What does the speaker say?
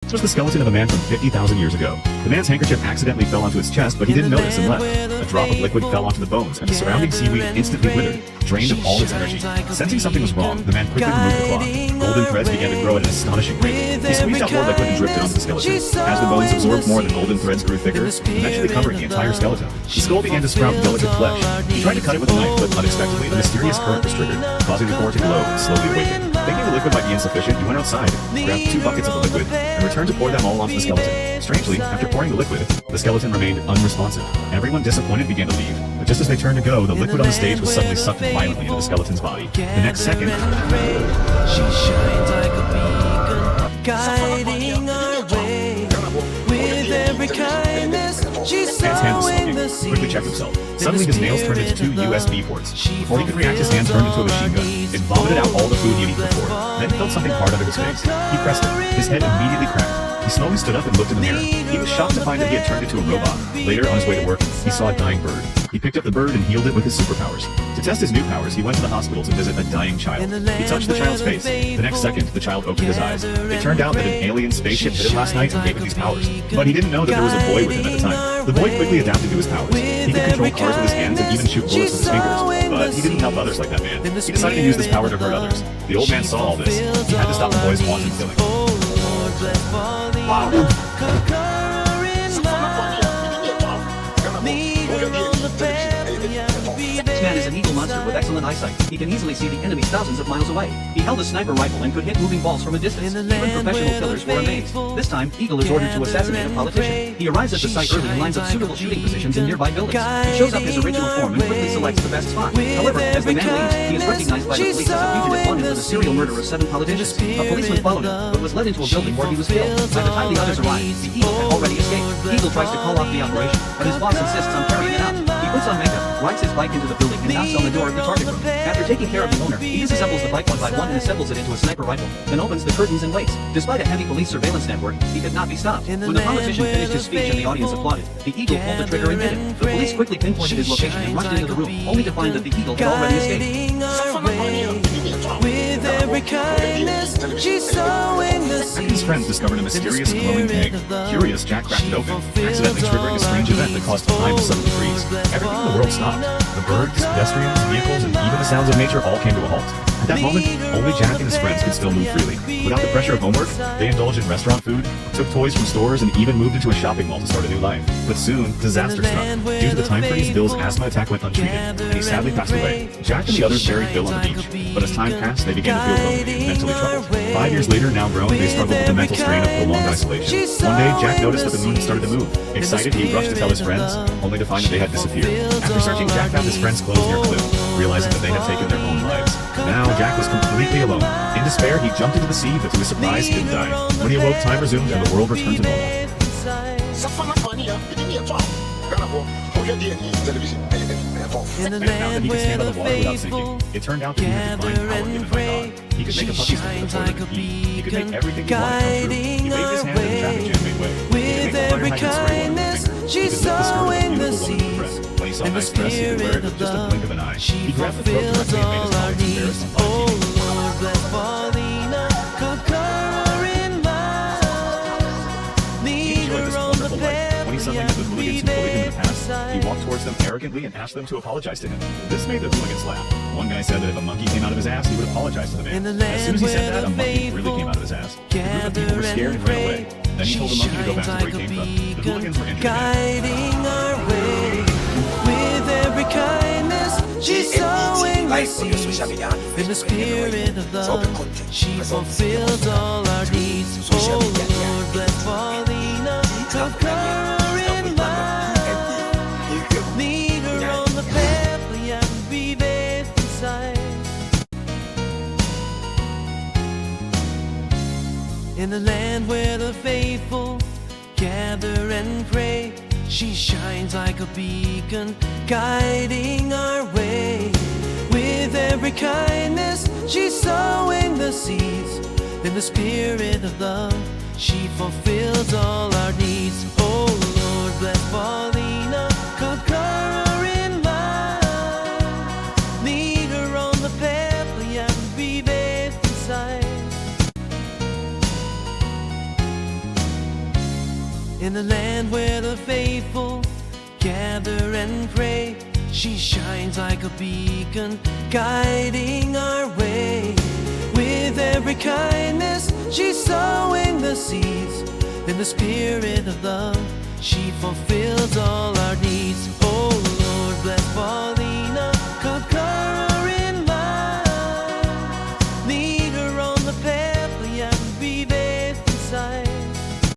This was the skeleton of a man from 50,000 years ago. The man's handkerchief accidentally fell onto his chest, but he didn't notice and left. A drop of liquid fell onto the bones, and the surrounding seaweed instantly withered, drained of all its energy. Sensing something was wrong, the man quickly removed the cloth. Golden threads began to grow at an astonishing rate. He squeezed out more liquid and dripped it onto the skeleton. As the bones absorbed more, the golden threads grew thicker, eventually covering the entire skeleton. The skull began to sprout delicate flesh. He tried to cut it with a knife, but unexpectedly, a mysterious current was triggered, causing the core to glow and slowly awaken. Thinking the liquid might be insufficient, he went outside, grabbed 2 buckets of the liquid, and returned to pour them all onto the skeleton. Strangely, after pouring the liquid, the skeleton remained unresponsive. Everyone disappointed began to leave, but just as they turned to go, the liquid on the stage was suddenly sucked violently into the skeleton's body. The next second, she shines like a beacon, guiding our way. With every kindness, she's man's hand was sowing the smoking. Quickly checked seeds. himself. Suddenly his nails turned into 2 USB ports. Before he could react, his hand turned into a machine gun. It vomited out all the food he had eaten before. Then he felt something hard under his face. He pressed it. His head immediately cracked. He slowly stood up and looked in the mirror. He was shocked to find that he had turned into a robot. Later, on his way to work, he saw a dying bird. He picked up the bird and healed it with his superpowers. To test his new powers, he went to the hospital to visit a dying child. He touched the child's face. The next second, the child opened his eyes. It turned out that an alien spaceship hit him last night and gave him these powers. But he didn't know that there was a boy with him at the time. The boy quickly adapted to his powers. He could control cars with his hands and even shoot bullets with his fingers. But he didn't help others like that man. He decided to use this power to hurt others. The old man saw all this. He had to stop the boy's wanton killing. This man is an evil monster with excellent eyesight. He can easily see the enemies thousands of miles away. He held a sniper rifle and could hit moving balls from a distance. Even professional killers were amazed. This time, Eagle is ordered to assassinate a politician. He arrives at the site early and lines up suitable shooting positions in nearby buildings. He shows up his original form and quickly selects the best spot. However, as the man leaves, he is recognized by the police as a fugitive wanted for the serial murder of 7 politicians. A policeman followed him, but was led into a building where he was killed. By the time the others arrive, the Eagle had already escaped. Eagle tries to call off the operation, but his boss insists on carrying it out. He puts on makeup, rides his bike into the building, and knocks on the door of the target room. After taking care of the owner, he disassembles the bike one by one and assembles it into a sniper rifle, then opens the curtains and waits. Despite a heavy police surveillance network, he could not be stopped. When the politician finished his speech and the audience applauded, the Eagle pulled the trigger and hit him. The police quickly pinpointed his location and rushed into the room, only to find that the Eagle had already escaped. With every kindness, she's sowing the seeds. His friends discovered a mysterious glowing egg. Curious, Jack cracked it open, accidentally triggering a strange event that caused time to suddenly freeze. Everything in the world stopped. The birds, pedestrians, vehicles, and even the sounds of nature all came to a halt. At that moment, only Jack and his friends could still move freely. Without the pressure of homework, they indulged in restaurant food, took toys from stores, and even moved into a shopping mall to start a new life. But soon, disaster struck. Due to the time freeze, Bill's asthma attack went untreated, and he sadly passed away. Jack and the others buried Bill on the beach, but as time passed, they began to feel lonely and mentally troubled. 5 years later, now grown, they struggled with the mental strain of prolonged isolation. One day, Jack noticed that the moon had started to move. Excited, he rushed to tell his friends, only to find that they had disappeared. After searching, Jack found his friends' clothes near a cliff, realizing that they had taken their own lives. Now, Jack was completely alone. In despair, he jumped into the sea, but to his surprise, he didn't die. When he awoke, time resumed and the world returned to normal. And now that he could stand on the water without sinking, it turned out that he had divine power given by God. He could make a puppy stick with a toilet and eat. He could make everything he wanted come true. He waved his hand and the traffic jam made way. With every kindness, she's sowing the seeds. When he saw an nice dress, he could wear it with just a blink of an eye. He grabbed the throat directly and made his colleagues embarrassed and Oh Lord, bless Paulina, conquering love. He enjoyed this wonderful life. When he suddenly met the hooligans who bullied him in the past, he walked towards them arrogantly and asked them to apologize to him. This made the hooligans laugh. One guy said that if a monkey came out of his ass, he would apologize to the man. As soon as he said that, a monkey really came out of his ass. The group of people were scared and ran away. Then he told the monkey to go back to where he came from. The hooligans were injured again. Guiding our way. With every kindness, she's sowing the seeds. In the spirit of love, she fulfills all our needs. Oh Lord, bless Paulina, conquering love. Lead her on the path, and be there inside. In the land where the faithful gather and pray, she shines like a beacon, guiding our way. With every kindness, she's sowing the seeds. In the spirit of love, she fulfills all our needs. Oh Lord, bless Paulina, conquering love. Lead her on the path, and be there inside. In the land where the faithful gather and pray, she shines like a beacon, guiding our way. With every kindness, she's sowing the seeds. In the spirit of love, she fulfills all our needs. Oh Lord, bless Paulina.